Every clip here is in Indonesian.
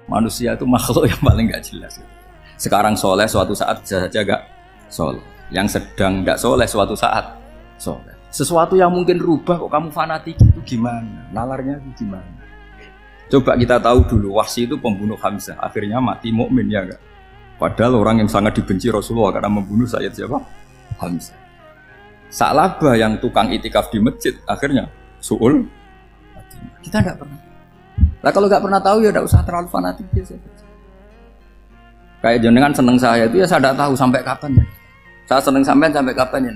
Manusia itu makhluk yang paling nggak jelas. Sekarang soleh, suatu saat bisa saja nggak soleh. Yang sedang nggak soleh, suatu saat soleh. Sesuatu yang mungkin rubah kok kamu fanatik itu gimana? Nalarnya itu gimana? Coba kita tahu dulu, Wahsy itu pembunuh Hamzah, akhirnya mati mukmin ya enggak? Padahal orang yang sangat dibenci Rasulullah karena membunuh Sayyid siapa? Hamzah. Sa'labah yang tukang itikaf di masjid, akhirnya su'ul. Kita enggak pernah. Lah kalau enggak pernah tahu ya enggak usah terlalu fanatik biasa. Kayak jenengan seneng saya itu ya saya enggak tahu sampai kapan ya. Saya seneng sampean sampai kapan ya.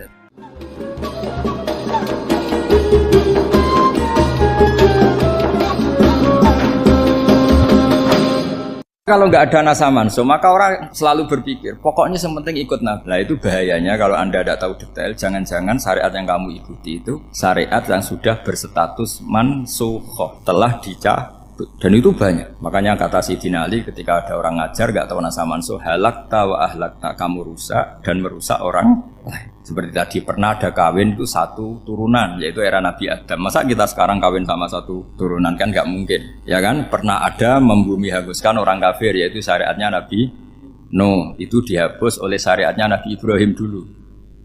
Kalau nggak ada nasa mansuh, maka orang selalu berpikir, pokoknya yang penting ikut Nabi. Nah itu bahayanya kalau Anda tidak tahu detail, jangan-jangan syariat yang kamu ikuti itu syariat yang sudah berstatus mansukhoh, telah dicabut. Dan itu banyak. Makanya kata Sayyidina Ali ketika ada orang ngajar nggak tahu nasa mansuh, halakta wa ahlakta, kamu rusak dan merusak orang lain. Seperti tadi pernah ada kawin itu satu turunan, yaitu era Nabi Adam. Masa kita sekarang kawin sama satu turunan kan nggak mungkin, ya kan? Pernah ada membumi hanguskan orang kafir, yaitu syariatnya Nabi Nuh. Itu dihapus oleh syariatnya Nabi Ibrahim dulu,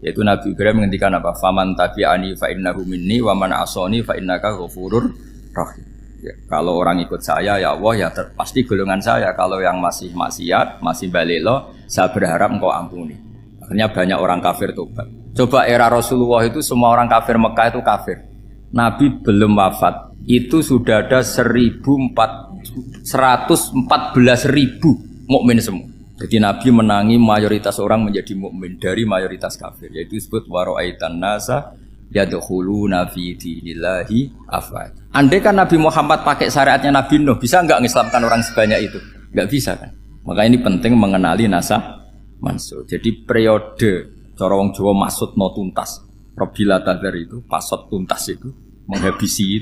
yaitu Nabi Ibrahim menghentikan apa? Faman tabi'ani fa innahu minni wa man asoni fa innaka ghafurur rahim. Ya, kalau orang ikut saya ya Allah ya pasti golongan saya. Kalau yang masih maksiat, masih balelo, saya berharap engkau ampuni. Akhirnya banyak orang kafir tobat. Coba era Rasulullah itu semua orang kafir Mekah itu kafir. Nabi belum wafat, itu sudah ada 114.000 mukmin semua. Jadi Nabi menangi mayoritas orang menjadi mukmin dari mayoritas kafir. Yaitu disebut wara'aitan nasa yadkhuluna fi dinillahi afwaj. Andai kan Nabi Muhammad pakai syariatnya Nabi Nuh, bisa enggak mengislamkan orang sebanyak itu? Enggak bisa kan? Maka ini penting mengenali nasa mansuh. Jadi periode cara wong Jawa maksud no tuntas. Robila tadar itu, pasot tuntas itu, menghabisi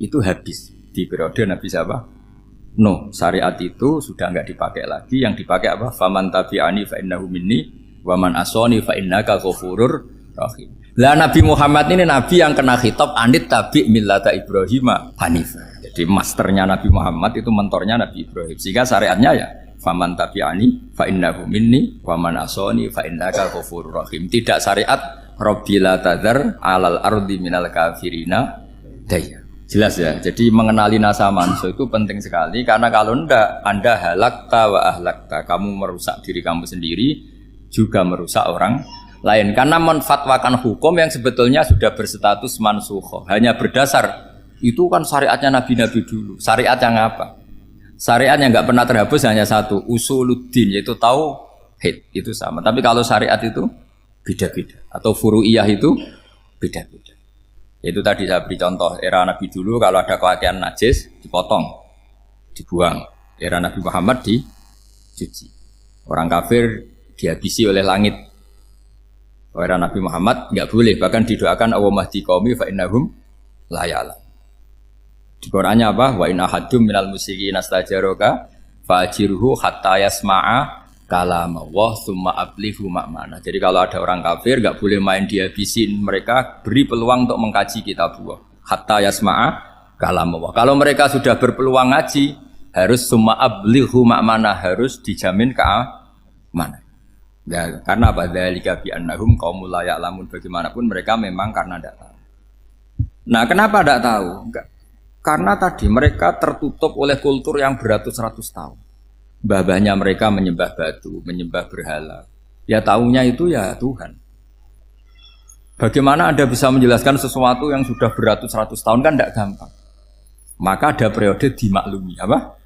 itu habis di periode Nabi siapa? No, syariat itu sudah enggak dipakai lagi. Yang dipakai apa? Faman tabi'ani fa innahu minni wa man asoni fa innaka ghafurur rahim. Lah Nabi Muhammad ini Nabi yang kena khitab anit tabi' millata Ibrahim hanifah. Jadi masternya Nabi Muhammad itu mentornya Nabi Ibrahim. Sehingga syariatnya ya faman tabi'ani fa innahu minni wa man asoni fa innaka ghafurur rahim. Tidak syariat Rabbila tadzar alal ardi minal kafirina daya. Jelas ya. Jadi mengenali nasa mansuh itu penting sekali karena kalau ndak Anda halakta wa ahlakta, kamu merusak diri kamu sendiri juga merusak orang lain karena menfatwakan hukum yang sebetulnya sudah berstatus mansukh. Hanya berdasar itu kan syariatnya nabi-nabi dulu. Syariat yang apa? Syariat yang nggak pernah terhapus hanya satu, usuluddin, yaitu tauhid, itu sama. Tapi kalau syariat itu beda-beda, atau furu'iyah itu beda-beda. Itu tadi saya beri contoh, era Nabi dulu kalau ada pakaian najis dipotong, dibuang. Era Nabi Muhammad dicuci. Orang kafir dihabisi oleh langit. Era Nabi Muhammad nggak boleh, bahkan didoakan Allahumma hdi qaumi fa innahum la ya'lamun. Di Qur'annya apa? Wa in ahadum minal musyrikin astajaraka fa'jirhu hatta yasma'a kalam Allah tsumma ablighu ma'mana. Jadi kalau ada orang kafir enggak boleh main dihabisin, mereka beri peluang untuk mengkaji kitab Allah. Hatta yasma'a kalam Allah. Kalau mereka sudah berpeluang ngaji, harus tsumma ablighu ma'mana, harus dijamin keamanan. Ya, karena apa? Dzalika bi annahum qaumul la ya'lamun. Bagaimanapun mereka memang karena tidak tahu. Nah, kenapa tidak tahu? Enggak. Karena tadi mereka tertutup oleh kultur yang beratus-ratus tahun. Mbah-mbahnya mereka menyembah batu, menyembah berhala. Ya tahunya itu ya Tuhan. Bagaimana Anda bisa menjelaskan sesuatu yang sudah beratus-ratus tahun kan tidak gampang. Maka ada periode dimaklumi, apa?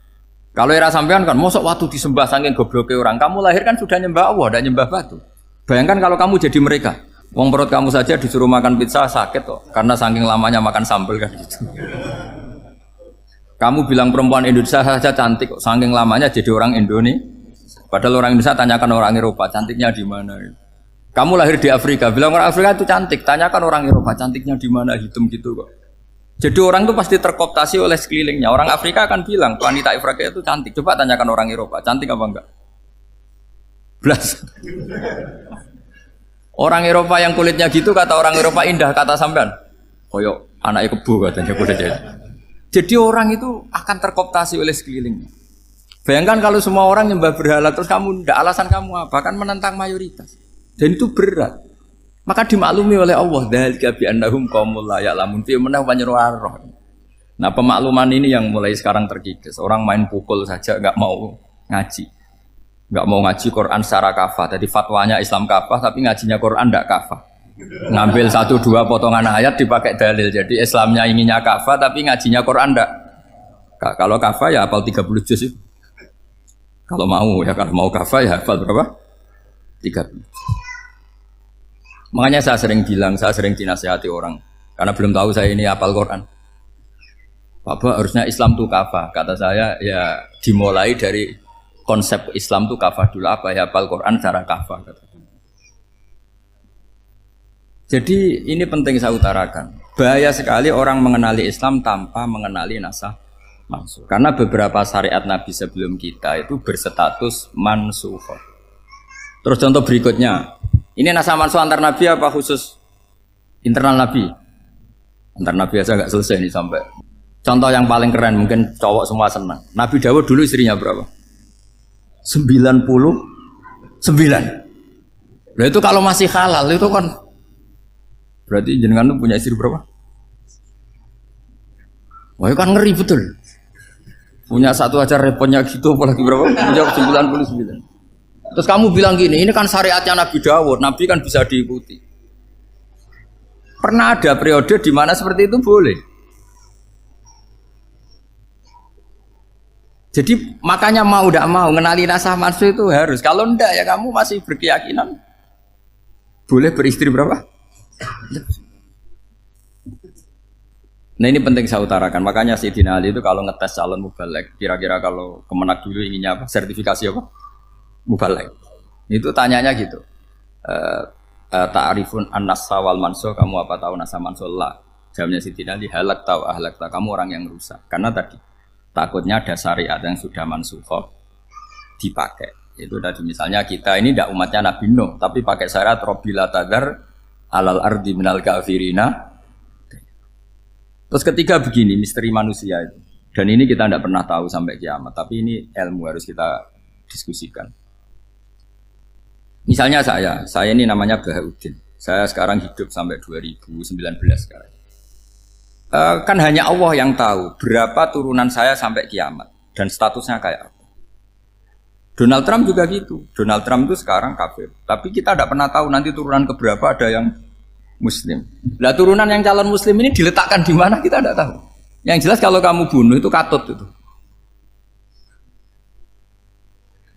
Kalau era sampean kan, mosok waktu disembah saking gobloknya orang, kamu lahir kan sudah nyembah Allah, tidak nyembah batu. Bayangkan kalau kamu jadi mereka, wong perut kamu saja disuruh makan pizza sakit kok, karena saking lamanya makan sambal kan gitu. Kamu bilang perempuan Indonesia saja cantik kok, saking lamanya jadi orang Indonesia. Padahal orang Indonesia tanyakan orang Eropa, cantiknya di mana? Kamu lahir di Afrika, bilang orang Afrika itu cantik, tanyakan orang Eropa, cantiknya di mana, hitam gitu kok. Jadi orang itu pasti terkooptasi oleh sekelilingnya. Orang Afrika akan bilang wanita Afrika itu cantik. Coba tanyakan orang Eropa, cantik apa enggak? Belas. Orang Eropa yang kulitnya gitu kata orang Eropa indah, kata sampean. Koyok anaknya kebo katanya kuda jadi. Jadi orang itu akan terkooptasi oleh sekelilingnya. Bayangkan kalau semua orang nyembah berhala terus kamu ndak, alasan kamu apa? Kan menentang mayoritas. Dan itu berat. Maka dimaklumi oleh Allah, dzalika bi annahum qaumul la ya'lamun fi manah panyeruarah. Nah, pemakluman ini yang mulai sekarang terkikis. Orang main pukul saja enggak mau ngaji. Enggak mau ngaji Quran secara kafah. Jadi fatwanya Islam kafah tapi ngajinya Quran enggak kafah. Ngambil 1-2 potongan ayat dipakai dalil. Jadi Islamnya inginnya kafah tapi ngajinya Quran enggak. Kalau kafah ya hafal 30 juz itu. Kalau mau kafah ya hafal berapa? 30. Makanya saya sering bilang, saya sering dinasihati orang karena belum tahu saya ini hafal Quran. Bapak harusnya Islam itu kafah. Kata saya ya dimulai dari konsep Islam itu kafah dulu, apa ya hafal Quran secara kafah. Jadi ini penting saya utarakan. Bahaya sekali orang mengenali Islam tanpa mengenali nasah mansuh. Karena beberapa syariat Nabi sebelum kita itu berstatus mansuh. Terus contoh berikutnya, ini nasah mansuh antar Nabi apa khusus internal Nabi? Antar Nabi aja nggak selesai ini sampai. Contoh yang paling keren mungkin cowok semua senang. Nabi Dawud dulu istrinya berapa? 99. Nah itu kalau masih halal itu kan berarti jenengan tuh punya istri berapa? Wah itu kan ngeri betul. Punya satu aja repotnya gitu apalagi berapa? Punya 99. Terus kamu bilang gini, ini kan syariatnya Nabi Dawud, Nabi kan bisa diikuti. Pernah ada periode di mana seperti itu boleh. Jadi makanya mau tidak mau ngenali nasah mansuh itu harus. Kalau ndak ya kamu masih berkeyakinan boleh beristri berapa? Nah ini penting saya utarakan. Makanya Sayyidina Ali itu kalau ngetes calon mubalek, kira-kira kalau Kemenak dulu inginnya apa? Sertifikasi apa? Mubalek. Itu tanyanya gitu. Ta'rifun an-nassa wal mansuh, kamu apa tahu nasah mansuh? La. Jawabnya Sayyidina Ali, halak tahu ahlak tahu, kamu orang yang rusak. Karena tadi takutnya ada syariat yang sudah mansukhah dipakai. Itu tadi misalnya kita ini tidak umatnya Nabi Nuh, tapi pakai syariat Robbila tadar alal ardi minal kafirina. Terus ketiga begini, misteri manusia itu. Dan ini kita tidak pernah tahu sampai kiamat, tapi ini ilmu harus kita diskusikan. Misalnya saya ini namanya Bahaudin. Saya sekarang hidup sampai 2019 sekarang. Kan hanya Allah yang tahu berapa turunan saya sampai kiamat dan statusnya kayak apa. Donald Trump juga gitu. Donald Trump itu sekarang kafir, tapi kita tidak pernah tahu nanti turunan keberapa ada yang Muslim. Lah turunan yang calon Muslim ini diletakkan di mana kita tidak tahu. Yang jelas kalau kamu bunuh itu katut itu.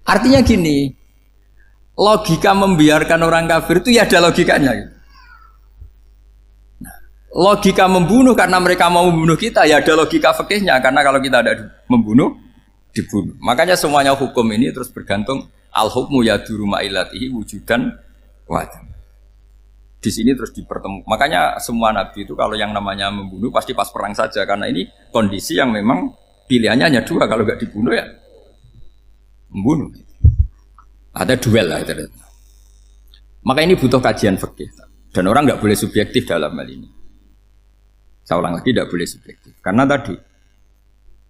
Artinya gini, logika membiarkan orang kafir itu ya ada logikanya. Logika membunuh karena mereka mau membunuh kita ya ada logika fikihnya, karena kalau kita ada membunuh dibunuh. Makanya semuanya hukum ini terus bergantung al-hukmu yaduru ma'ilatihi wujudan wadan. Di sini terus dipertemukan. Makanya semua nabi itu kalau yang namanya membunuh pasti pas perang saja, karena ini kondisi yang memang pilihannya hanya dua, kalau nggak dibunuh ya membunuh. Ada duel lah itu. Maka ini butuh kajian fikih dan orang nggak boleh subjektif dalam hal ini. Saya ulang lagi, tidak boleh subjektif. Karena tadi,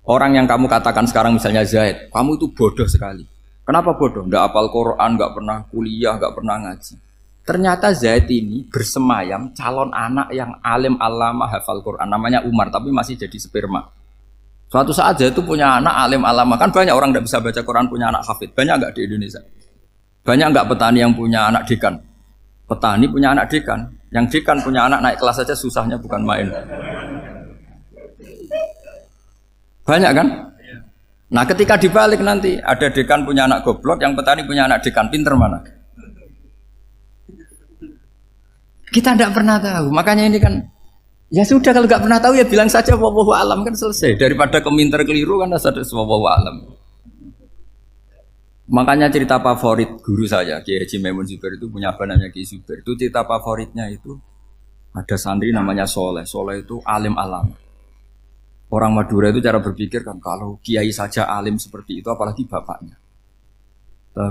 orang yang kamu katakan sekarang misalnya Zaid, kamu itu bodoh sekali. Kenapa bodoh? Nggak hafal Quran, nggak pernah kuliah, nggak pernah ngaji. Ternyata Zaid ini bersemayam calon anak yang alim alama hafal Quran. Namanya Umar, tapi masih jadi sperma. Suatu saat Zaid itu punya anak alim alama. Kan banyak orang nggak bisa baca Quran, punya anak hafid. Banyak nggak di Indonesia? Banyak nggak petani yang punya anak dekan? Petani punya anak dekan. Yang dekan punya anak naik kelas saja susahnya bukan main. Banyak kan? Nah ketika dibalik nanti ada dekan punya anak goblok, yang petani punya anak dekan pinter mana? Kita tidak pernah tahu. Makanya ini kan ya sudah, kalau nggak pernah tahu ya bilang saja wallahu alam, kan selesai. Daripada keminter keliru kan ada wallahu alam. Makanya cerita favorit guru saya, Kiai Haji Maimun Zubair itu punya apa namanya Kiai Zubair. Itu cerita favoritnya itu ada santri namanya Soleh. Soleh itu alim alam. Orang Madura itu cara berpikir kan kalau kiai saja alim seperti itu, apalagi bapaknya.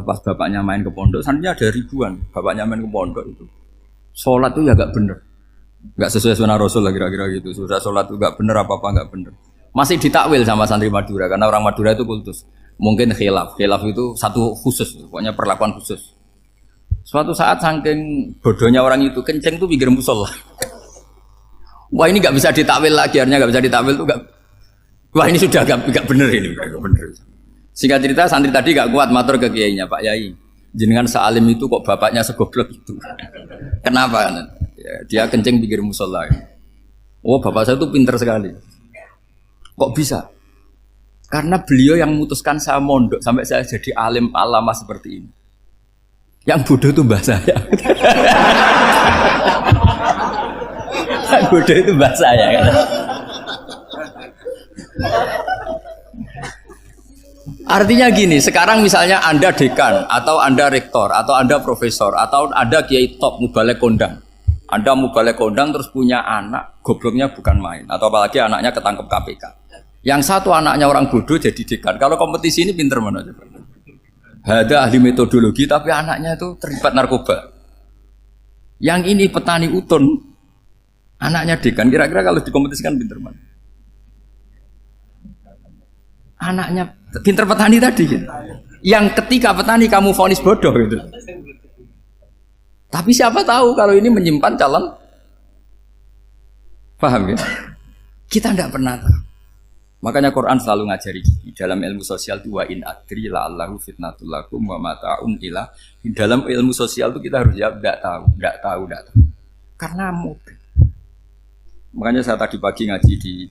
Pas bapaknya main ke pondok, santrinya ada ribuan. Bapaknya main ke pondok itu, sholat itu ya gak bener, gak sesuai sunnah Rasul lah kira-kira gitu. Sudah sholat itu gak bener, apa-apa gak bener. Masih ditakwil sama santri Madura, karena orang Madura itu kultus. Mungkin khilaf itu satu khusus, pokoknya perlakuan khusus. Suatu saat saking bodohnya orang itu kenceng tuh pinggir musola. Wah ini nggak bisa ditakwil lagi, akhirnya nggak bisa ditakwil tuh nggak. Wah ini sudah nggak bener ini, nggak bener. Singkat cerita santri tadi nggak kuat matur ke kiainya, Pak Yai, jenengan sealim itu kok bapaknya segoblok itu. Kenapa? Ya, dia kenceng pinggir musola. Oh bapak saya tuh pinter sekali. Kok bisa? Karena beliau yang memutuskan saya mondok sampai saya jadi alim alama seperti ini. Yang bodoh itu mbah saya. Yang bodoh itu mbah saya kan. Artinya gini, sekarang misalnya Anda dekan atau Anda rektor atau Anda profesor atau Anda kiai top mubalek kondang. Anda mubalek kondang terus punya anak, gobloknya bukan main atau apalagi anaknya ketangkep KPK. Yang satu anaknya orang bodoh jadi dekan. Kalau kompetisi ini pinter mana coba? Ada ahli metodologi tapi anaknya itu terlibat narkoba. Yang ini petani utun, anaknya dekan. Kira-kira kalau dikompetisikan pinter mana? Anaknya pinter petani tadi gitu. Yang ketika petani kamu vonis bodoh gitu. Tapi siapa tahu kalau ini menyimpan calon. Paham ya? Kita tidak pernah tahu. Makanya Quran selalu ngajari dalam ilmu sosial itu wa in adri la'allahu fitnatul lakum wa mata'un ila. Dalam ilmu sosial itu kita harus jawab enggak tahu. Karena mungkin. Makanya saya tadi pagi ngaji di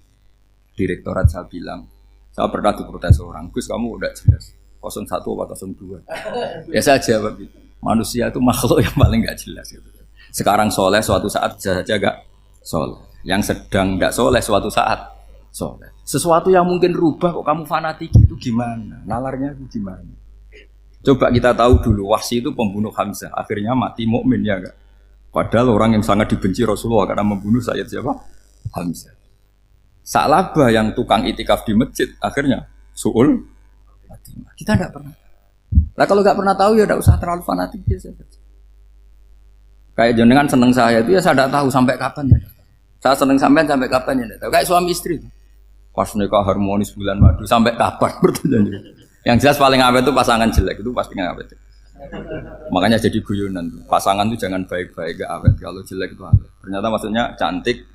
direktorat saya bilang, saya pernah diprotes orang, Gus kamu udah jelas 01 atau 02. Ya saya jawab gitu. Manusia itu makhluk yang paling enggak jelas gitu. Sekarang soleh suatu saat bisa saja enggak soleh. Yang sedang enggak soleh suatu saat soleh. Sesuatu yang mungkin rubah kok kamu fanatik itu gimana? Nalarnya itu gimana? Coba kita tahu dulu Wahsy itu pembunuh Hamzah, akhirnya mati mukmin ya enggak? Padahal orang yang sangat dibenci Rasulullah karena membunuh Sayyid siapa? Hamzah. Sa'labah yang tukang itikaf di masjid akhirnya su'ul Fatimah. Kita enggak pernah. Nah kalau enggak pernah tahu ya enggak usah terlalu fanatik biasa saja. Kayak jenengan seneng saya itu ya saya enggak tahu sampai kapan ya. Saya seneng sampean sampai kapan ya enggak tahu. Kayak suami istri itu. Pas nikah harmonis bulan madu sampai kapan bertanya. Yang jelas paling awet itu pasangan jelek itu pasti nggak awet. Makanya jadi guyonan. Pasangan itu jangan baik-baik gak awet. Kalau jelek itu awet. Ternyata maksudnya cantik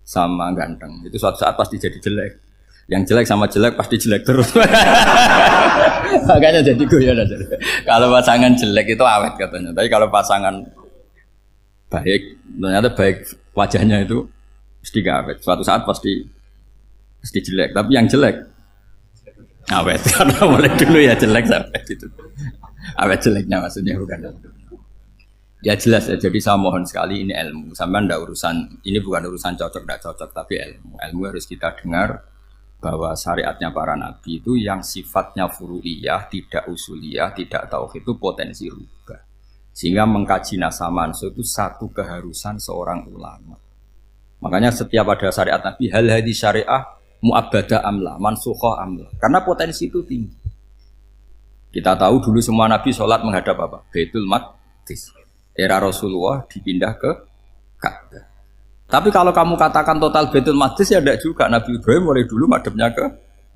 sama ganteng. Itu suatu saat pasti jadi jelek. Yang jelek sama jelek pasti jelek terus. Makanya jadi guyonan. Kalau pasangan jelek itu awet katanya. Tapi kalau pasangan baik, ternyata baik wajahnya itu pasti gak awet. Suatu saat pasti jelek, tapi yang jelek awet karena mulai dulu ya jelek sampai gitu. Awet jeleknya maksudnya bukan. Ya jelas ya. Jadi saya mohon sekali ini ilmu. Sampai ndak urusan ini bukan urusan cocok ndak cocok tapi ilmu. Ilmu harus kita dengar bahwa syariatnya para nabi itu yang sifatnya furu'iyah, tidak usuliyah, tidak tauhid itu potensi rubah. Sehingga mengkaji nasab manusia itu satu keharusan seorang ulama. Makanya setiap ada syariat nabi hal hadis syariah mu'abbadah amla, mansukhoh amla. Karena potensi itu tinggi. Kita tahu dulu semua nabi sholat menghadap apa? Baitul Maqdis. Era Rasulullah dipindah ke Ka'bah. Tapi kalau kamu katakan total Baitul Maqdis ya tidak juga. Nabi Ibrahim mulai dulu madhabnya ke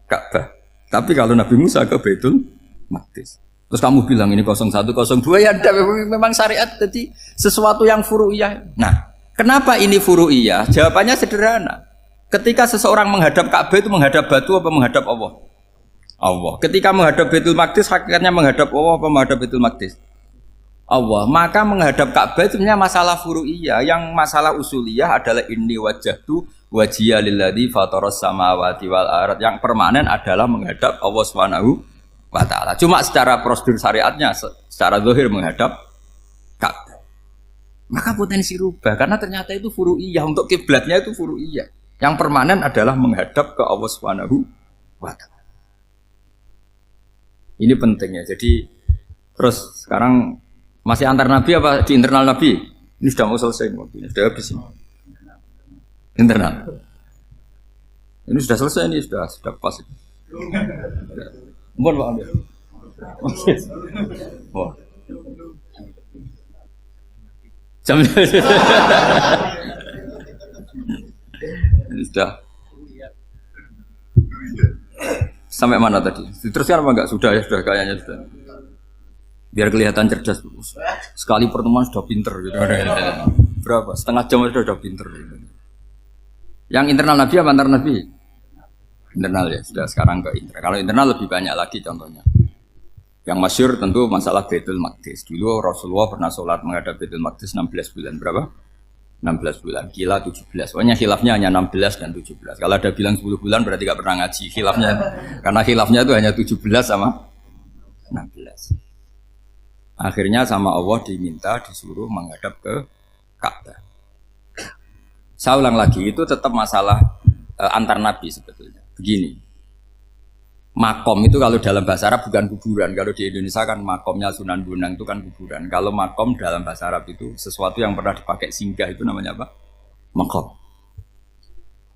Ka'bah. Tapi kalau Nabi Musa ke Baitul Maqdis. Terus kamu bilang ini 01, 02 ya ada memang syariat jadi sesuatu yang furu'iyah. Nah, kenapa ini furu'iyah? Jawabannya sederhana. Ketika seseorang menghadap Ka'bah itu menghadap batu apa menghadap Allah? Allah. Ketika menghadap Baitul Maqdis hakikatnya menghadap Allah apa menghadap Baitul Maqdis? Allah. Maka menghadap Ka'bah itu sebenarnya masalah furu'iyah. Yang masalah usuliyah adalah inni wajjahtu wajhiya lilladzi fataras samawati wal ardh. Yang permanen adalah menghadap Allah Subhanahu wa taala. Cuma secara prosedur syariatnya secara zahir menghadap Ka'bah. Maka potensi rubah karena ternyata itu furu'iyah. Untuk kiblatnya itu furu'iyah. Yang permanen adalah menghadap ke Allah Subhanahu wa ta'ala. Ini penting ya. Jadi terus sekarang masih antar nabi apa di internal nabi? Ini sudah mau selesai ini sudah habis ini. Internal. Ini sudah selesai ini sudah pas. Mohon Pak Amir. Wah. Jam sudah Sampai mana tadi? Diteruskan apa enggak? Sudah ya, sudah kayaknya sudah. Biar kelihatan cerdas. Sekali pertemuan sudah pinter gitu. Berapa? Setengah jam sudah pinter gitu. Yang internal Nabi apa antar Nabi? Internal ya, sudah sekarang ke internal. Kalau internal lebih banyak lagi contohnya. Yang masyhur tentu masalah Baitul Maqdis. Dulu Rasulullah pernah sholat menghadap Baitul Maqdis 16 bulan. Berapa? 16 bulan. Kila 17. Pokoknya khilafnya hanya 16 dan 17. Kalau ada bilang 10 bulan berarti gak pernah ngaji. Khilafnya, karena khilafnya itu hanya 17 sama 16. Akhirnya sama Allah diminta disuruh menghadap ke Ka'bah. Saya ulang lagi, itu tetap masalah antar nabi sebetulnya. Begini, makom itu kalau dalam bahasa Arab bukan kuburan. Kalau di Indonesia kan makomnya Sunan Bonang itu kan kuburan. Kalau makom dalam bahasa Arab itu sesuatu yang pernah dipakai singgah, itu namanya apa? Makom.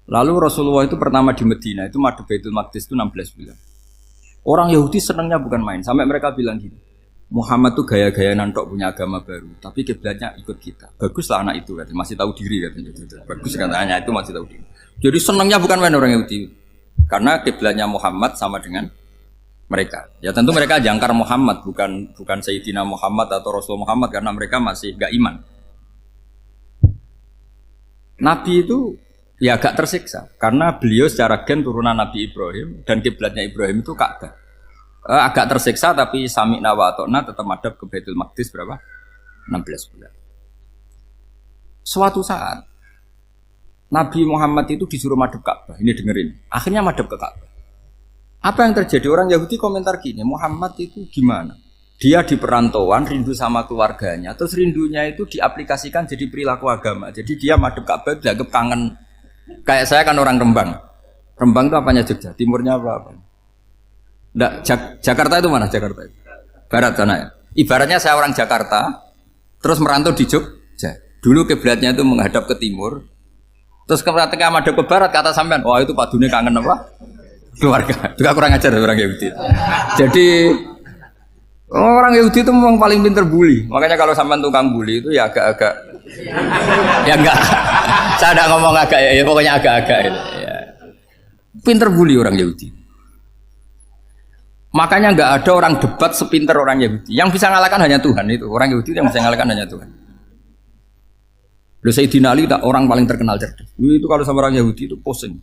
Lalu Rasulullah itu pertama di Medina itu madhep Baitul Maqdis itu 16 bulan. Orang Yahudi senangnya bukan main. Sampai mereka bilang gini, Muhammad tuh gaya-gaya nantok punya agama baru, tapi kiblatnya ikut kita. Baguslah anak itu katanya, masih tahu diri katanya. Bagus katanya itu masih tahu diri. Jadi senangnya bukan main orang Yahudi, karena kiblatnya Muhammad sama dengan mereka. Ya tentu mereka jangkar Muhammad, bukan Sayyidina Muhammad atau Rasul Muhammad, karena mereka masih gak iman. Nabi itu ya agak tersiksa, karena beliau secara gen turunan Nabi Ibrahim dan kiblatnya Ibrahim itu Ka'bah. Agak tersiksa tapi sami'na wa ata'na tetap madhab ke Baitul Maqdis berapa? 16 bulan. Suatu saat Nabi Muhammad itu disuruh madhab Ka'bah. Ini dengerin. Akhirnya madhab ke Ka'bah. Apa yang terjadi? Orang Yahudi komentar gini, Muhammad itu gimana? Dia di perantauan rindu sama keluarganya, terus rindunya itu diaplikasikan jadi perilaku agama. Jadi dia madhab Ka'bah dianggap kangen. Kayak saya kan orang Rembang. Rembang itu apanya Jogja? Timurnya apa? Nggak, Jakarta itu mana Jakarta itu? Barat sana ya. Ibaratnya saya orang Jakarta, terus merantau di Jogja. Dulu kiblatnya itu menghadap ke timur, terus ketika madhab ke barat kata sampean, wah itu padune kangen apa? Keluarga. Juga kurang ajar orang Yahudi. Jadi orang Yahudi itu memang paling pinter bully. Makanya kalau sampean tukang bully itu ya agak-agak, ya enggak. Saya tidak ngomong agak ya, pokoknya agak-agak. Ya. Pinter bully orang Yahudi. Makanya nggak ada orang debat sepinter orang Yahudi. Yang bisa ngalahkan hanya Tuhan itu. Orang Yahudi yang bisa ngalahkan hanya Tuhan. Loh Sayyidina Ali tak orang paling terkenal cerdas. Itu kalau sama orang Yahudi itu pusing.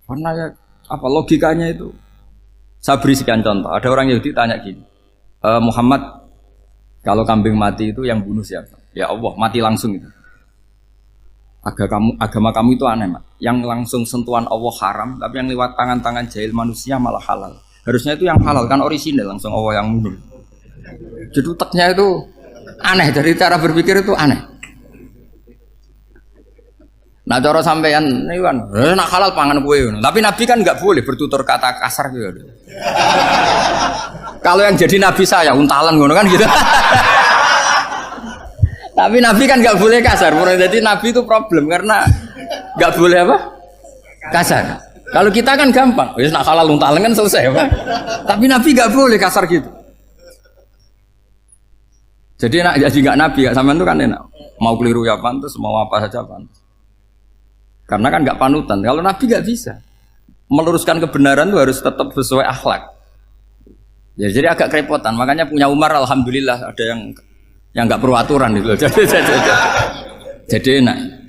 Karena ya apa logikanya itu? Saya beri sekian contoh. Ada orang Yahudi tanya gini, Muhammad, kalau kambing mati itu yang bunuh siapa? Ya Allah, mati langsung itu. Agama kamu itu aneh, Mak. Yang langsung sentuhan Allah haram, tapi yang lewat tangan-tangan jahil manusia malah halal. Harusnya itu yang halal kan orisinil langsung Allah yang mundur. Jadi uteknya itu aneh, dari cara berpikir itu aneh. Nah cara sampean ini kan, nak halal pangan kue. Tapi Nabi kan nggak boleh bertutur kata kasar gitu. Kalau yang jadi Nabi saya untalan ngono kan gitu. Tapi Nabi kan nggak boleh kasar. Jadi Nabi itu problem karena nggak boleh apa? Kasar. Kalau kita kan gampang, wis nak halal untalan kan selesai, Pak. Tapi Nabi nggak boleh kasar gitu. Jadi nak jadi nggak Nabi, nggak sampean itu kan enak. Mau keliru ya pantas, mau apa saja pantas. Karena kan nggak panutan. Kalau Nabi nggak bisa. Meluruskan kebenaran itu harus tetap sesuai akhlak. Ya, jadi agak kerepotan. Makanya punya Umar, alhamdulillah ada yang nggak perlu aturan gitu. Jadi enak.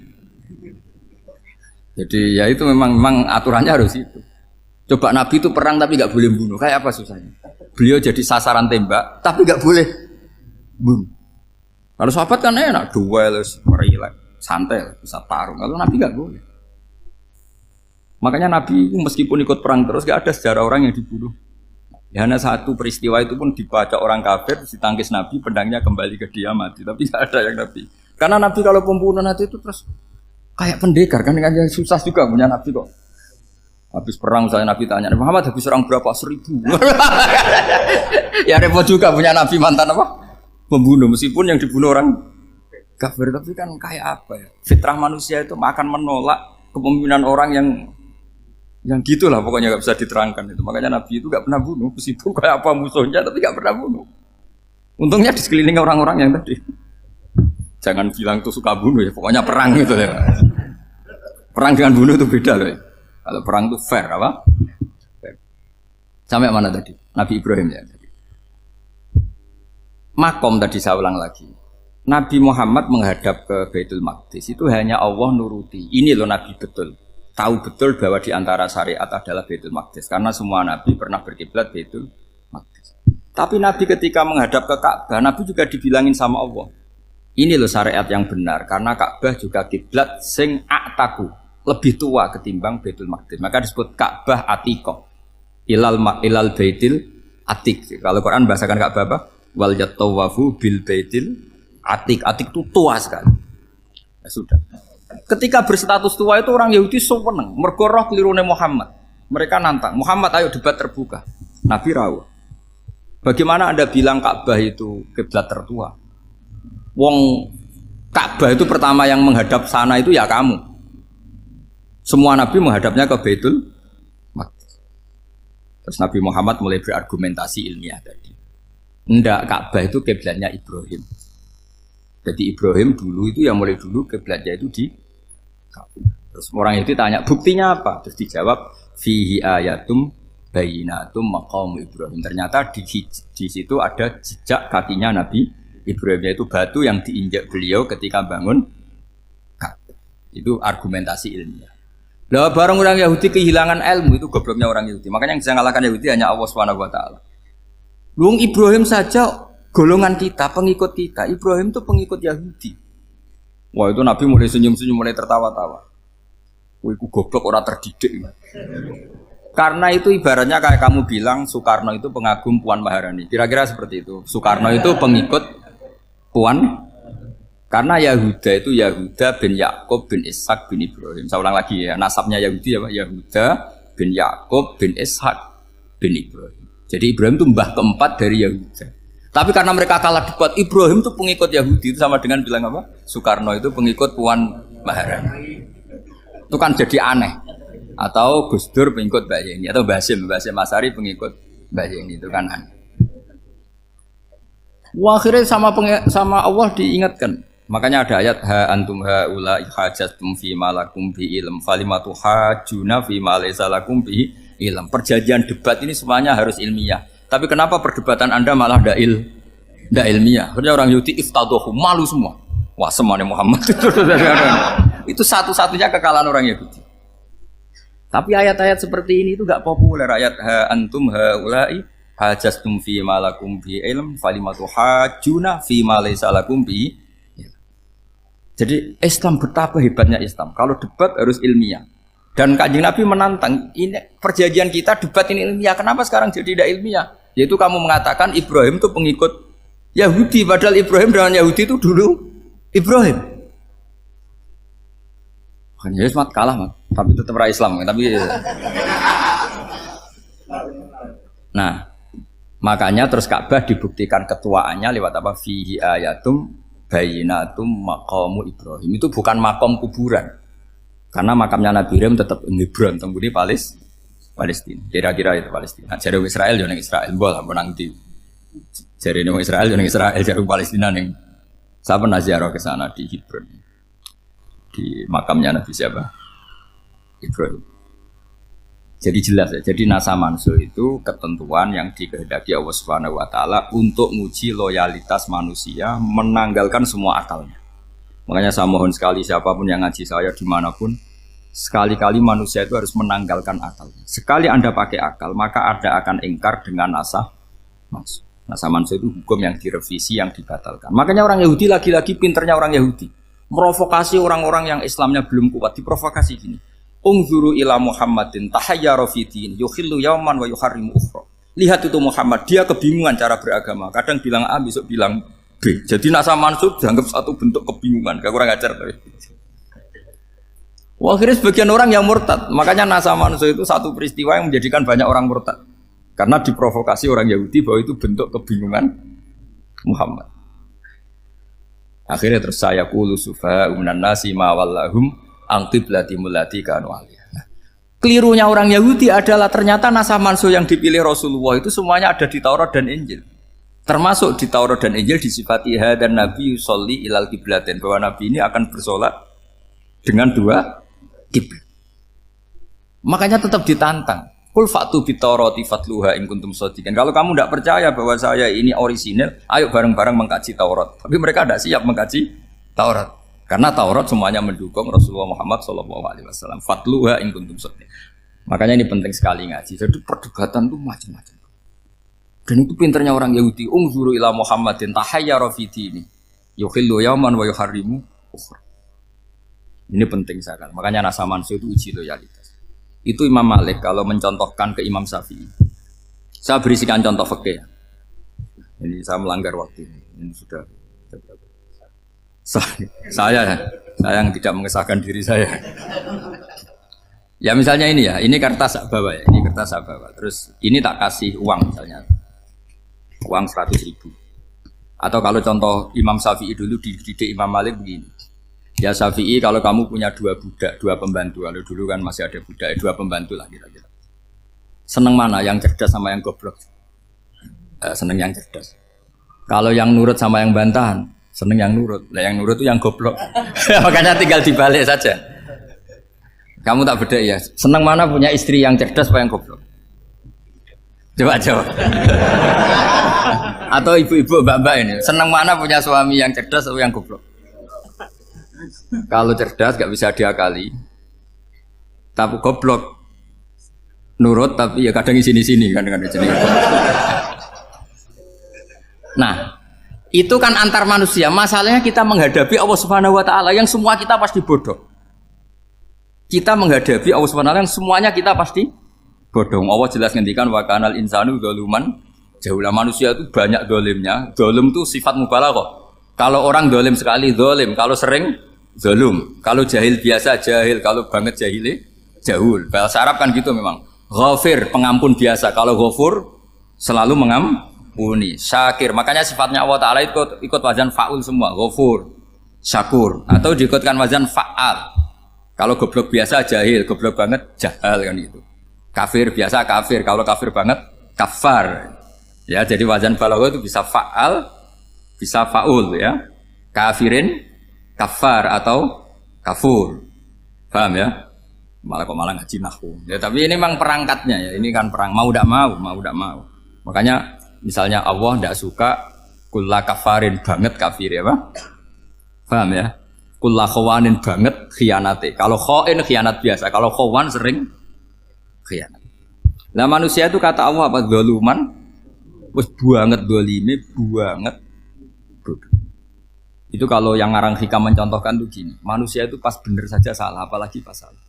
Jadi ya itu memang aturannya harus itu. Coba Nabi itu perang tapi nggak boleh bunuh. Kayak apa susahnya? Beliau jadi sasaran tembak tapi nggak boleh bunuh. Kalau sahabat kan enak, duel, relax, santai, bisa tarung. Kalau Nabi nggak boleh. Makanya Nabi meskipun ikut perang terus nggak ada sejarah orang yang dibunuh. Ya, hanya satu peristiwa itu pun dibaca orang kafir, ditangkis Nabi, pedangnya kembali ke dia mati. Tapi nggak ada yang Nabi. Karena Nabi kalau pembunuh nanti itu terus kayak pendekar kan yang susah juga punya Nabi kok. Habis perang saya Nabi tanya, Muhammad habis perang berapa? 1000. Ya repot juga punya Nabi mantan apa? Pembunuh meskipun yang dibunuh orang kafir, tapi kan kayak apa ya? Fitrah manusia itu akan menolak kepemimpinan orang yang gitulah pokoknya nggak bisa diterangkan itu. Makanya Nabi itu nggak pernah bunuh meskipun kayak apa musuhnya tapi nggak pernah bunuh. Untungnya di sekeliling orang-orang yang tadi. Jangan bilang tuh suka bunuh ya, pokoknya perang gitu ya. Perang dengan bunuh itu beda loh ya. Kalau perang itu fair apa? Fair. Sampai mana tadi? Nabi Ibrahim ya. Makom tadi saya ulang lagi. Nabi Muhammad menghadap ke Baitul Maqdis itu hanya Allah nuruti. Ini loh Nabi betul. Tahu betul bahwa di antara syariat adalah Baitul Maqdis. Karena semua Nabi pernah berkiblat Baitul Maqdis. Tapi Nabi ketika menghadap ke Ka'bah, Nabi juga dibilangin sama Allah. Ini loh syariat yang benar. Karena Ka'bah juga kiblat sing a'taku. Lebih tua ketimbang Baitul Maqdis. Maka disebut Ka'bah Atiqah. Ilal Baitil Atiq. Kalau Quran bahasakan Ka'bah apa? Wal yatawafu bil Baitil Atiq. Atiq itu tua sekali. Ya sudah. Ketika berstatus tua itu orang Yahudi seneng. Mergo roh kelirune Muhammad. Mereka nantang, Muhammad ayo debat terbuka. Nabi rawuh. Bagaimana Anda bilang Ka'bah itu kiblat tertua? Wong Ka'bah itu pertama yang menghadap sana itu ya kamu. Semua Nabi menghadapnya ke Baitul Maqdis. Terus Nabi Muhammad mulai berargumentasi ilmiah tadi. Enggak, Ka'bah itu kiblatnya Ibrahim. Jadi Ibrahim dulu itu yang mulai dulu kiblatnya itu di Ka'bah. Terus orang itu tanya, buktinya apa? Terus dijawab, fihi ayatum bayinatum maqam Ibrahim. Ternyata di situ ada jejak kakinya Nabi Ibrahim, yaitu batu yang diinjak beliau ketika bangun Ka'bah. Itu argumentasi ilmiah. Lah barang orang Yahudi kehilangan ilmu, itu gobloknya orang Yahudi. Makanya yang bisa mengalahkan Yahudi hanya Allah Subhanahu wa taala. Luang Ibrahim saja golongan kita, pengikut kita. Ibrahim itu pengikut Yahudi. Wah, itu Nabi mulai senyum-senyum, mulai tertawa-tawa. Wah, itu goblok, orang terdidik. Karena itu ibaratnya kayak kamu bilang Soekarno itu pengagum Puan Maharani. Kira-kira seperti itu. Soekarno itu pengikut Puan. Karena Yahuda itu Yahuda bin Yakub bin Ishak bin Ibrahim. Saya ulang lagi ya, nasabnya Yahudi ya Pak. Yahuda bin Yakub bin Ishak bin Ibrahim. Jadi Ibrahim itu mbah keempat dari Yahuda. Tapi karena mereka kalah debat, Ibrahim itu pengikut Yahudi. Itu sama dengan bilang apa? Soekarno itu pengikut Puan Maharani. Itu kan jadi aneh. Atau Gus Dur pengikut Mbak Yeni. Atau Basim Masari pengikut Mbak Yeni. Itu kan aneh. Wah, akhirnya sama Allah diingatkan. Makanya ada ayat ha antum haula hajatum fi malakum bi ilm falimatu hajuna fi ma laysa lakum bi ilm. Perjanjian debat ini semuanya harus ilmiah. Tapi kenapa perdebatan Anda malah ndak ilmiah? Akhirnya orang Yahudi iftadohu, malu semua. Wah, semuanya Muhammad itu satu-satunya kekalahan orang Yahudi. Tapi ayat-ayat seperti ini itu enggak populer. Ayat ha antum haula hajastum fi malakum bi ilm falimatu hajuna fi ma laysa lakum bi. Jadi Islam betapa hebatnya Islam. Kalau debat harus ilmiah. Dan Kanjeng Nabi menantang, ini perjanjian kita debat ini ilmiah. Kenapa sekarang jadi tidak ilmiah? Yaitu kamu mengatakan Ibrahim itu pengikut Yahudi, padahal Ibrahim dengan Yahudi itu dulu Ibrahim. Kan ya semat kalah, man. Tapi tetap ra Islam. Tapi nah, makanya terus Ka'bah dibuktikan ketuaannya lewat apa? Fihi ayatum bayinatum maqamu Ibrahim. Itu bukan makom kuburan. Karena makamnya Nabi Ibrahim tetap Hebron, tembuhne Palestina. Kira-kira itu Palestina. Jare Israel yo ning Israel, mbok lah menang di. Jare ning Israel yo ning Israel, jare Palestina ning. Saya pernah ziarah ke sana di Hebron. Di makamnya Nabi siapa? Ibrahim. Jadi jelas ya. Jadi nasa mansuh itu ketentuan yang dikehendaki Allah Subhanahu wa taala untuk menguji loyalitas manusia, menanggalkan semua akalnya. Makanya saya mohon sekali siapapun yang ngaji saya dimanapun, sekali-kali manusia itu harus menanggalkan akalnya. Sekali Anda pakai akal, maka Anda akan ingkar dengan nasa mansuh. Nasa mansuh itu hukum yang direvisi, yang dibatalkan. Makanya orang Yahudi lagi-lagi pinternya orang Yahudi. Merovokasi orang-orang yang Islamnya belum kuat, diprovokasi gini. Ungzuru ila Muhammadin tahayyara fi din yukhillu yauman wa yuharrimu ukhra. Lihat itu Muhammad, dia kebingungan cara beragama. Kadang bilang A, besok bilang B. Jadi nasa mansub dianggap satu bentuk kebingungan. Kayak kurang ajar tapi. Wah, akhirnya sebagian orang yang murtad. Makanya nasa mansub itu satu peristiwa yang menjadikan banyak orang murtad. Karena diprovokasi orang Yahudi bahwa itu bentuk kebingungan Muhammad. Akhirnya terus saya qulu sufaha minan nasi ma wallahum angqiblati mulati kanu aliyah. Nah, kelirunya orang Yahudi adalah ternyata nasa mansuh yang dipilih Rasulullah itu semuanya ada di Taurat dan Injil. Termasuk di Taurat dan Injil disifati dan Nabi yusolli ilal qiblatin, bahwa Nabi ini akan bersolat dengan dua kiblat. Makanya tetap ditantang. Kul fa'tu bittaurati fatluha in kuntum shadiqin. Kalau kamu tidak percaya bahwa saya ini orisinil, ayo bareng-bareng mengkaji Taurat. Tapi mereka tidak siap mengkaji Taurat. Karena Taurat semuanya mendukung Rasulullah Muhammad SAW. Fatluha in kuntum shadiqin. Makanya ini penting sekali ngaji. Jadi perdebatan itu macam-macam. Dan itu pinternya orang Yahudi. Unzuru ila Muhammadin tahayyara fi dini. Yukhillu yawman wa yuharrimu ukhra. Ini penting sekali. Makanya nasa mansu itu uji loyalitas. Itu Imam Malik kalau mencontohkan ke Imam Syafi'i. Saya berisikan contoh fikih. Ini saya melanggar waktu ini. Ini sudah saya yang tidak mengesahkan diri saya. Ya misalnya ini ya, ini kertas saya bawa ya, ini kertas saya bawa. Terus ini tak kasih uang misalnya, uang 100.000. Atau kalau contoh Imam Syafi'i dulu dididik Imam Malik begini. Ya Syafi'i kalau kamu punya 2 budak, 2 pembantu. Kalau dulu kan masih ada budak, 2 pembantu lah kira-kira. Seneng mana? Yang cerdas sama yang goblok? Seneng yang cerdas. Kalau yang nurut sama yang bantahan, seneng yang nurut. Lah yang nurut itu yang goblok. Makanya tinggal dibalik saja. Kamu tak beda ya. Seneng mana punya istri yang cerdas apa yang goblok? Coba jawab. Atau ibu-ibu mbak-mbak ini, seneng mana punya suami yang cerdas atau yang goblok? Kalau cerdas gak bisa diakali, tapi goblok nurut tapi ya kadang sini kan. Nah, itu kan antar manusia. Masalahnya kita menghadapi Allah Subhanahu Wa Taala yang semua kita pasti bodoh. Kita menghadapi Allah Subhanahu Wa Taala yang semuanya kita pasti bodoh. Allah jelas ngendikan wa kanal insanu dzaluman jahula. Manusia itu banyak dolimnya. Dolim itu sifat mubalaghah. Kalau orang dolim sekali dolim, kalau sering zalum, kalau jahil biasa jahil, kalau banget jahili jahul. Bahasa Arab kan gitu memang. Ghafir, pengampun biasa. Kalau ghafur selalu mengampuni. Syakir, makanya sifatnya Allah Ta'ala ikut wazan fa'ul semua. Ghafur, syakur. Atau diikutkan wazan fa'al. Kalau goblok biasa jahil, goblok banget jahal kan gitu. Kafir biasa kafir, kalau kafir banget kafar. Ya, jadi wazan balaghah itu bisa fa'al, bisa fa'ul ya. Kafirin kafar atau kafur, paham ya? Malah ngaji nahwu. Ya tapi ini memang perangkatnya ya. Ini kan perang mau tidak mau. Makanya misalnya Allah tidak suka kulla kafarin banget kafir ya, Pak? Paham ya? Kulla khawanin banget khianate. Kalau khain khianat biasa, kalau khawan sering khianat. Nah manusia itu kata Allah apa? Zaluman, wis banget dolime banget. Itu kalau yang ngarang hikam mencontohkan tuh gini, manusia itu pas bener saja salah, apalagi pas salah.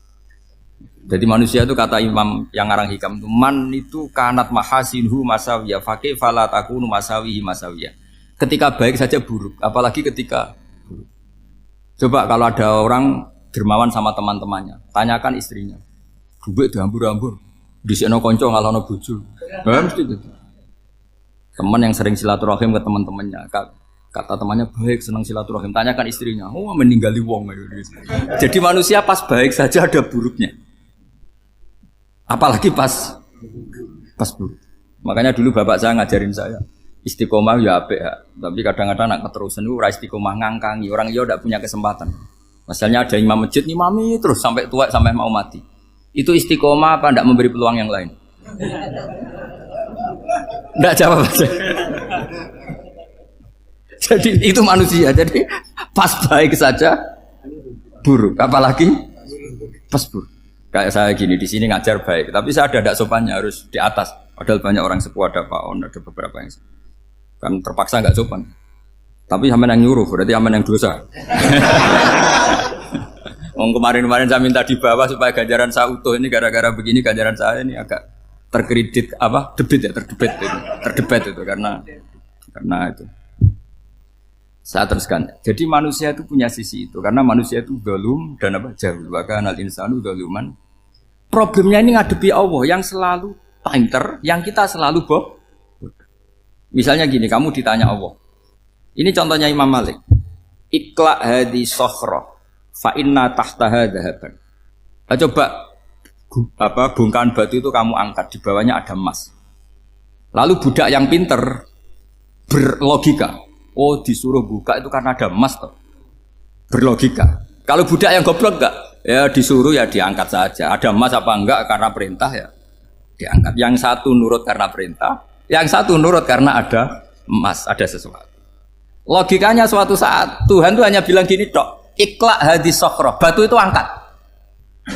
Jadi manusia itu kata Imam yang ngarang hikam itu, man itu kanat mahasinhu masawiyah, fakih fala takunu masawihi masawiyah. Ketika baik saja buruk, apalagi ketika buruk. Coba kalau ada orang dermawan sama teman-temannya, tanyakan istrinya, duit dihambur-hambur, disekno konco ngalono bojo. Mesti gitu. Teman yang sering silaturahim ke teman-temannya, kata temannya baik, senang silaturahim. Tanyakan istrinya, oh meninggali wong. Jadi manusia pas baik saja ada buruknya. Apalagi pas buruk. Makanya dulu bapak saya ngajarin saya, istiqomah ya apik ya. Tapi kadang-kadang nak keterusan itu ora istiqomah ngangkangi. Orang dia tidak punya kesempatan. Misalnya ada imam masjid, imami terus sampai tua, sampai mau mati. Itu istiqomah apa tidak memberi peluang yang lain? Tidak jawab aja. Jadi itu manusia, jadi pas baik saja buruk, apalagi pas buruk. Kayak saya gini di sini ngajar baik, tapi saya ada sopannya harus di atas. Padahal banyak orang sepuh, ada Pak On, ada beberapa yang kan terpaksa nggak sopan. Tapi sampean yang nyuruh, berarti sampean yang dosa. Kemarin saya minta di bawah supaya ganjaran saya utuh, ini gara-gara begini ganjaran saya ini agak terkredit terdebat itu karena itu. Saya teruskan. Jadi manusia itu punya sisi itu karena manusia itu dzalum dan jahul. Wa kanal insanu dzaluman. Problemnya ini ngadepi Allah yang selalu pinter, yang kita selalu bodoh. Misalnya gini, kamu ditanya Allah. Ini contohnya Imam Malik. Ikla hadi sokhroh fa inna tahtaha dhahaban. Coba bongkahan batu itu kamu angkat, di bawahnya ada emas. Lalu budak yang pinter berlogika, oh disuruh buka itu karena ada emas toh. Berlogika. Kalau budak yang goblok enggak, ya disuruh ya diangkat saja. Ada emas apa enggak karena perintah ya diangkat. Yang satu nurut karena perintah, yang satu nurut karena ada emas, ada sesuatu. Logikanya suatu saat Tuhan tuh hanya bilang gini tok, ikhla hadis sokhroh, batu itu angkat.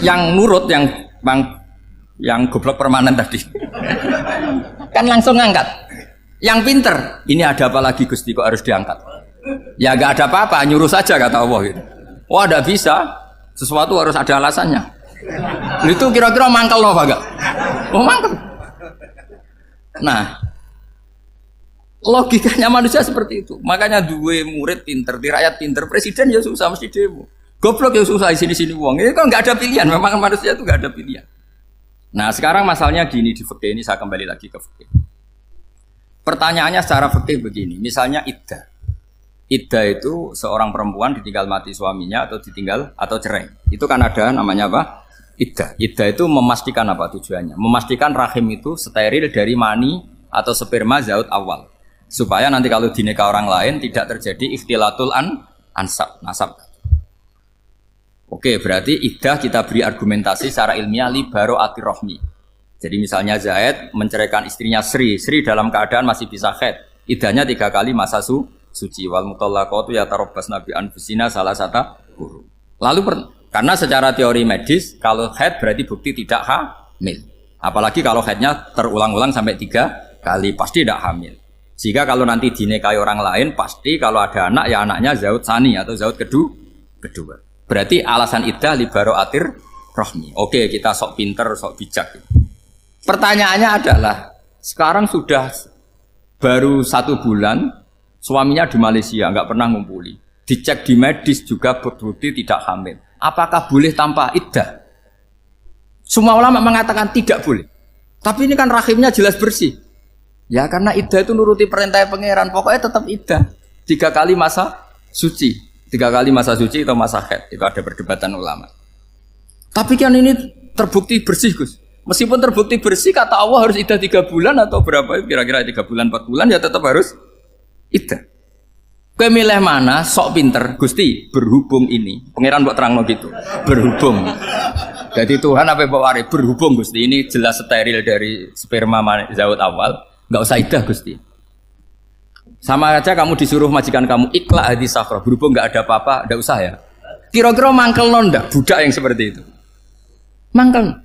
Yang nurut yang goblok permanen tadi kan langsung angkat. Yang pinter, ini ada apa lagi Gusti kok harus diangkat? Ya gak ada apa-apa, nyuruh saja kata Allah gitu. Wah tidak bisa, sesuatu harus ada alasannya. Itu kira-kira mangkel loh enggak? Oh mangkel. Nah, logikanya manusia seperti itu. Makanya dua murid pinter, di rakyat pinter, presiden ya susah mesti demo. Goblok ya susah di sini uang. Ini kan nggak ada pilihan. Memang manusia itu nggak ada pilihan. Nah sekarang masalahnya gini di fikih ini, saya kembali lagi ke fikih. Pertanyaannya secara fikih begini, misalnya iddah. Iddah itu seorang perempuan ditinggal mati suaminya atau ditinggal atau cerai. Itu kan ada namanya apa? Iddah. Iddah itu memastikan apa tujuannya? Memastikan rahim itu steril dari mani atau sperma zaut awal. Supaya nanti kalau dinikah orang lain tidak terjadi ikhtilatul nasab. Oke, berarti iddah kita beri argumentasi secara ilmiah li baro'atir rohmi. Jadi misalnya Zaid menceraikan istrinya Sri dalam keadaan masih bisa haid. Iddahnya 3 kali masa suci. Wal mutallaqatu yatarabbasna bi anfusina salasata quru. Lalu karena secara teori medis kalau haid berarti bukti tidak hamil. Apalagi kalau haidnya terulang-ulang sampai 3 kali pasti tidak hamil. Sehingga kalau nanti dinikahi orang lain pasti kalau ada anak ya anaknya zaud sani atau zaud kedua. Berarti alasan iddah li baro'atir rohmi. Oke, kita sok pinter, sok bijak. Pertanyaannya adalah sekarang sudah baru 1 bulan suaminya di Malaysia nggak pernah ngumpuli, dicek di medis juga berbukti tidak hamil. Apakah boleh tanpa iddah? Semua ulama mengatakan tidak boleh. Tapi ini kan rahimnya jelas bersih. Ya karena iddah itu nuruti perintah pangeran, pokoknya tetap iddah. 3 kali masa suci, 3 kali masa suci atau masa haid, itu ada perdebatan ulama. Tapi kan ini terbukti bersih Gus. Meskipun terbukti bersih, kata Allah harus iddah 3 bulan atau berapa? Kira-kira 3 bulan, 4 bulan ya tetap harus iddah. Kowe milih mana? Sok pinter, Gusti. Berhubung ini, pangeran buat terang gitu. Berhubung. Jadi Tuhan apa bawa waris? Berhubung Gusti. Ini jelas steril dari sperma zaut awal. Enggak usah iddah Gusti. Sama aja kamu disuruh majikan kamu ikhla hadis sakhra. Berhubung enggak ada apa-apa, enggak usah ya. Kira-kira mangkel nondak budak yang seperti itu. Mangkel.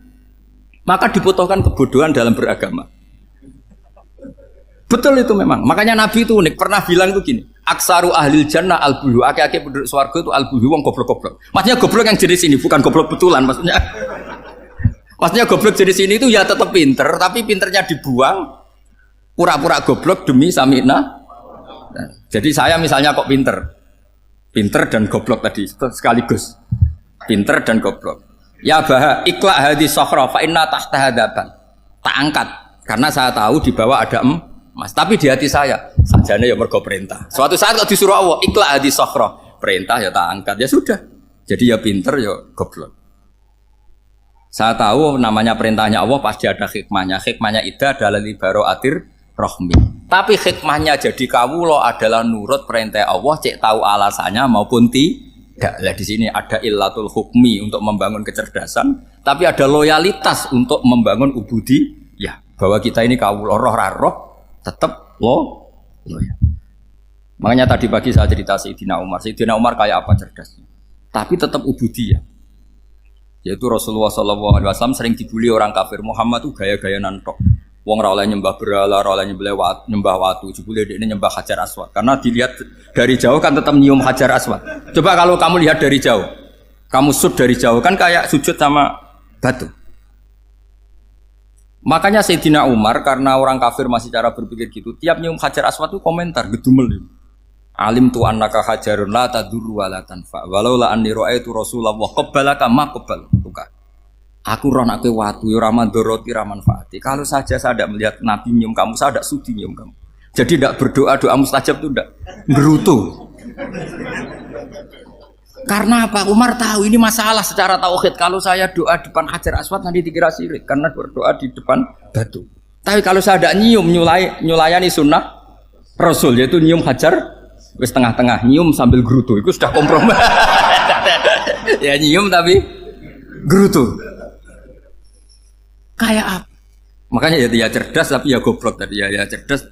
Maka dibutuhkan kebodohan dalam beragama. Betul itu memang. Makanya Nabi itu unik. Pernah bilang itu gini. Aksaru ahlil jannah al-bulhu. Aki-aki penduduk swarga itu al-bulhu. Wong goblok-goblok. Maksudnya goblok yang jenis ini. Bukan goblok betulan. Maksudnya goblok jenis ini itu ya tetap pinter. Tapi pinternya dibuang. Pura-pura goblok demi samina. Nah, jadi saya misalnya kok pinter. Pinter dan goblok tadi. Sekaligus. Pinter dan goblok. Ya baha ikhla hadis sokhra fa inna tahta hadaban. Tak angkat karena saya tahu di bawah ada emas. Tapi di hati saya sajane ya mergo perintah. Suatu saat kalau disuruh Allah ikhla hadis sokhra, perintah ya tak angkat ya sudah. Jadi ya pinter ya goblok. Saya tahu namanya perintahnya Allah pasti ada hikmahnya. Hikmahnya iddah adalah li baro'atir rohmi. Tapi hikmahnya jadi kawula adalah nurut perintah Allah, cek tahu alasannya maupun tidak. Lah di sini ada illatul hukmi untuk membangun kecerdasan, tapi ada loyalitas untuk membangun ubudi. Ya, bahwa kita ini kawula roh tetap loyal. Makanya tadi pagi saya cerita Sayyidina Umar. Sayyidina Umar kayak apa cerdasnya? Tapi tetap ubudi ya. Yaitu Rasulullah SAW sering dibully orang kafir. Muhammad tuh gaya-gaya nantok. Wong ora oleh nyembah berhala, ora oleh nyembah watu, jebule ini nyembah Hajar Aswad. Karena dilihat dari jauh kan tetap nyium Hajar Aswad. Coba kalau kamu lihat dari jauh, kamu sujud dari jauh kan kayak sujud sama batu. Makanya Sayyidina Umar karena orang kafir masih cara berpikir gitu, tiap nyium Hajar Aswad itu komentar gedumel. Alim tu annaka hajarun la tadurru wa la tanfa. Walau la anni ra'aitu Rasulullah qabbalaka ma qabbal. Aku roh nak watu, raman doroti, raman fati. Kalau saja saya tidak melihat Nabi nyium kamu, saya tidak sudi nyium kamu. Jadi tidak berdoa, doa mustajab itu tidak gerutu. Karena apa? Umar tahu ini masalah secara tauhid. Kalau saya doa depan Hajar Aswad nanti dikira syirik karena berdoa di depan batu. Tapi kalau saya tidak nyium, nyulayani sunnah Rasul, yaitu nyium Hajar, wis tengah-tengah nyium sambil gerutu, itu sudah kompromi. Ya nyium tapi gerutu. Kayak apa? Makanya ya cerdas tapi ya goblok tadi ya cerdas.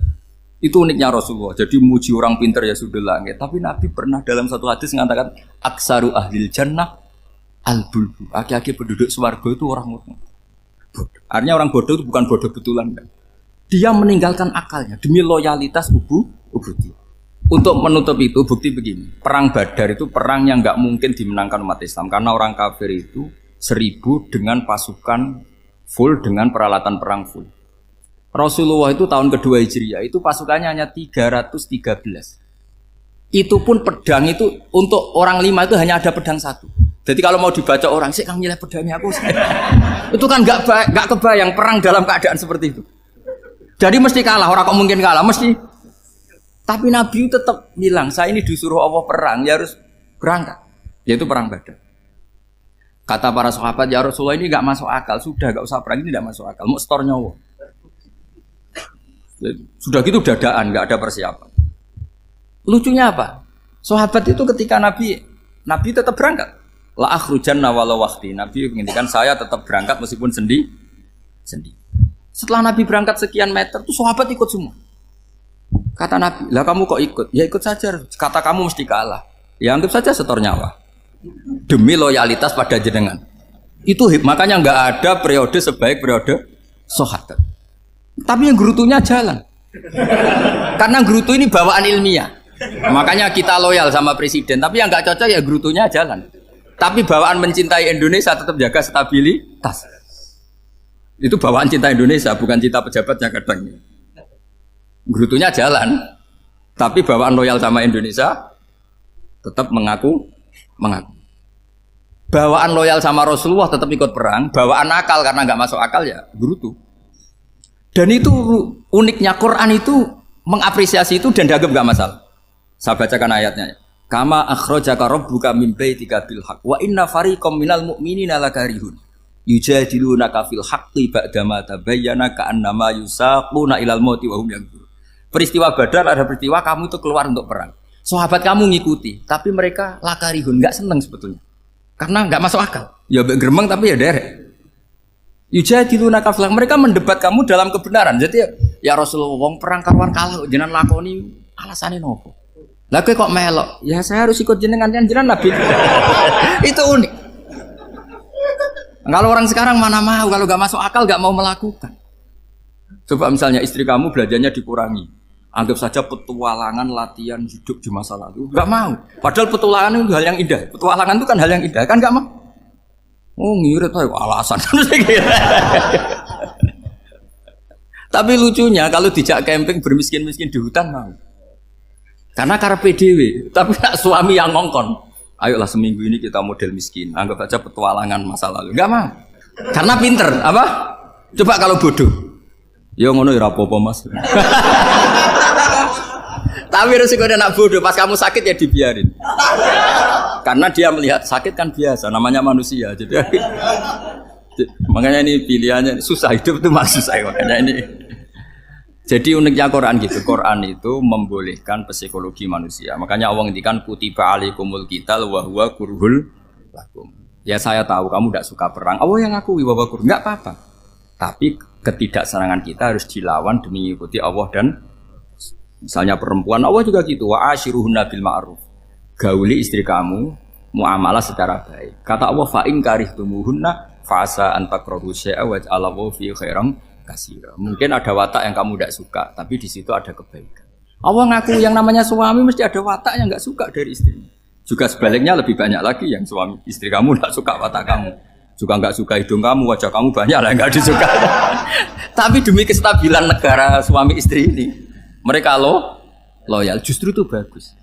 Itu uniknya Rasulullah. Jadi muji orang pintar ya sudah langit. Tapi Nabi pernah dalam satu hadis mengatakan aksaru ahlil jannah al-bulbu. Aki-aki penduduk swarga itu orang bodoh. Artinya orang bodoh itu bukan bodoh betulan. Kan? Dia meninggalkan akalnya demi loyalitas ubudi. Untuk menutup itu bukti begini. Perang Badar itu perang yang nggak mungkin dimenangkan umat Islam karena orang kafir itu 1000 dengan pasukan full dengan peralatan perang full. Rasulullah itu tahun kedua Hijriah itu pasukannya hanya 313. Itu pun pedang itu untuk orang 5 itu hanya ada pedang 1. Jadi kalau mau dibaca orang sih kang nyileh pedangnya aku. Itu kan nggak kebayang perang dalam keadaan seperti itu. Jadi mesti kalah, orang kok mungkin kalah mesti. Tapi Nabi tetap bilang saya ini disuruh Allah perang ya harus berangkat. Yaitu perang Badar. Kata para sahabat ya Rasulullah ini nggak masuk akal sudah nggak usah perang ini nggak masuk akal mau setor nyawa. Sudah gitu dadaan, nggak ada persiapan. Lucunya apa? Sahabat itu ketika Nabi tetap berangkat. La akhrujanna walau waqti. Nabi menginginkan saya tetap berangkat meskipun sendi. Setelah Nabi berangkat sekian meter, tuh sahabat ikut semua. Kata Nabi, lah kamu kok ikut? Ya ikut saja. Kata kamu mesti kalah. Ya anggap saja setor nyawa. Demi loyalitas pada jenengan. Itu makanya nggak ada periode sebaik periode sahabat. Tapi yang gerutunya jalan. Karena gerutu ini bawaan ilmiah. Makanya kita loyal sama presiden. Tapi yang nggak cocok ya gerutunya jalan. Tapi bawaan mencintai Indonesia tetap jaga stabilitas. Itu bawaan cinta Indonesia, bukan cinta pejabatnya kadang. Gerutunya jalan. Tapi bawaan loyal sama Indonesia tetap mengaku. Bawaan loyal sama Rasulullah tetap ikut perang. Bawaan akal karena nggak masuk akal ya gerutu. Dan itu uniknya Quran itu mengapresiasi itu dan dianggap gak masalah. Saya bacakan ayatnya. Kama akhrajaka rabbuka min baitika bil haqq wa inna fariqam minal mu'minina lakarihun yujadilunaka fil haqqi ba'dama tabayyana ka'annama yusaquna ilal mauti wa hum yanzurun. Peristiwa Badar ada peristiwa kamu itu keluar untuk perang. Sahabat kamu ngikuti, tapi mereka lakarihun, enggak senang sebetulnya. Karena enggak masuk akal. Ya geremeng tapi ya derek. Yujadilunaka fil haqq, mereka mendebat kamu dalam kebenaran. Jadi ya Rasulullah wong perang karuan kalah jenengan lakoni alasane nopo? Lah kowe kok melok? Ya saya harus ikut jenengan Nabi. Itu unik. Kalau orang sekarang mana mau kalau gak masuk akal gak mau melakukan. Coba misalnya istri kamu belajarnya dikurangi. Anggap saja petualangan latihan hidup di masa lalu. Gak mau. Padahal petualangan itu hal yang indah. Petualangan itu kan hal yang indah kan gak mau. Oh ngirit ayo alasan. Tapi lucunya kalau dijak camping bermiskin-miskin di hutan mau. Karena karepe dhewe, tapi nak suami yang ngongkon. Ayolah seminggu ini kita model miskin. Anggap aja petualangan masa lalu. Enggak mau. Karena pinter, apa? Coba kalau bodoh. Ya ngono ya apa-apa Mas. Tapi resikonya nak bodoh, pas kamu sakit ya dibiarin. Karena dia melihat sakit kan biasa, namanya manusia. Jadi makanya ini pilihannya susah hidup itu maksud saya makanya ini. Jadi uniknya Quran gitu. Quran itu membolehkan psikologi manusia. Makanya Allah ngendikan kutiba alaikumul qital wa huwa kurhul lakum. Ya saya tahu kamu tidak suka perang. Allah yang ngakui wa huwa kurhul, enggak apa-apa. Tapi ketidaksenangan kita harus dilawan demi mengikuti Allah dan misalnya perempuan Allah juga gitu wa ashiruhunna bil ma'ruf. Gauli istri kamu muamalah secara baik. Kata Allah fa in karihtumuhunna fa asa an takrahu syai'a wa ja'alallahu fi khairan katsira. Mungkin ada watak yang kamu tidak suka, tapi di situ ada kebaikan. Allah ngaku yang namanya suami mesti ada watak yang enggak suka dari istrinya. Juga sebaliknya lebih banyak lagi yang suami istri kamu enggak suka watak kamu. Juga enggak suka hidung kamu, wajah kamu banyak lah enggak disuka. Tapi demi kestabilan negara suami istri ini mereka loyal, justru itu bagus.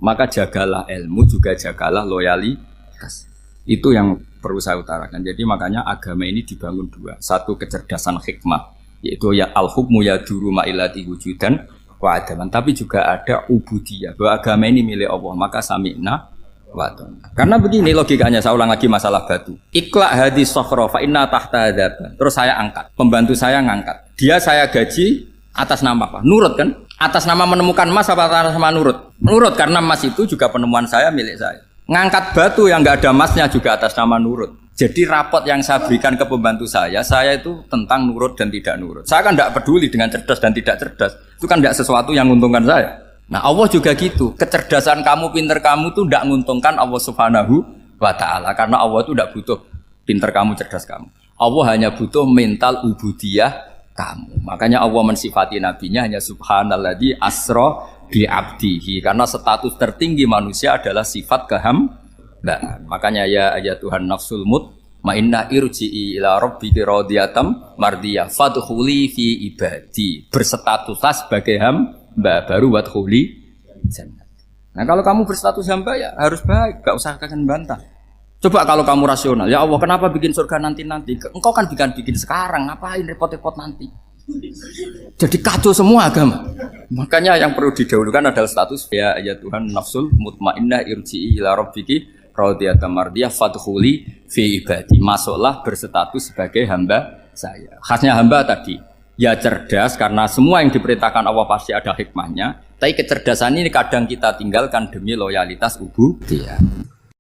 Maka jagalah ilmu, juga jagalah loyalitas. Itu yang perlu saya utarakan. Jadi makanya agama ini dibangun dua. Satu kecerdasan hikmah, yaitu ya al-hukmu yaduru ma'ilati wujudan wa adaman. Tapi juga ada ubudiyah, bahwa agama ini milik Allah. Maka sami'na wa ata'na. Karena begini logikanya, saya ulang lagi masalah batu. Ikla hadis sokhro fa inna tahta adaba. Terus saya angkat, pembantu saya ngangkat. Dia saya gaji atas nama apa? Nurut kan? Atas nama menemukan emas apa atas nama nurut? Nurut karena emas itu juga penemuan saya, milik saya. Ngangkat batu yang nggak ada emasnya juga atas nama nurut. Jadi rapot yang saya berikan ke pembantu saya itu tentang nurut dan tidak nurut. Saya kan tidak peduli dengan cerdas dan tidak cerdas. Itu kan tidak sesuatu yang menguntungkan saya. Nah Allah juga gitu. Kecerdasan kamu, pinter kamu itu tidak menguntungkan Allah Subhanahu wa Ta'ala. Karena Allah itu tidak butuh pinter kamu, cerdas kamu. Allah hanya butuh mental ubudiyah kamu. Makanya Allah mensifati nabinya hanya subhanalladzi asra bi abdihi. Karena status tertinggi manusia adalah sifat kehambaan. Makanya ya Tuhan nafsul mutmainnah irji'i ila rabbiki radhiyatam mardiyah fadkhuli fi ibadi. Berstatuslah sebagai hamba baru wadkhuli jannah. Nah kalau kamu berstatus hamba ya harus baik, gak usah kalian bantah. Coba kalau kamu rasional, ya Allah kenapa bikin surga nanti-nanti? Engkau kan bikin sekarang, ngapain repot-repot nanti? Jadi kacau semua agama. Makanya yang perlu didahulukan adalah status ya Tuhan nafsul mutmainnah irji'i ila rabbiki radhiyatam mardiyah fadkhuli fi ibadi. Masuklah berstatus sebagai hamba saya. Khasnya hamba tadi, ya cerdas karena semua yang diperintahkan Allah pasti ada hikmahnya. Tapi kecerdasan ini kadang kita tinggalkan demi loyalitas ubudiyah.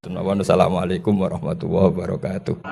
Assalamualaikum warahmatullahi wabarakatuh.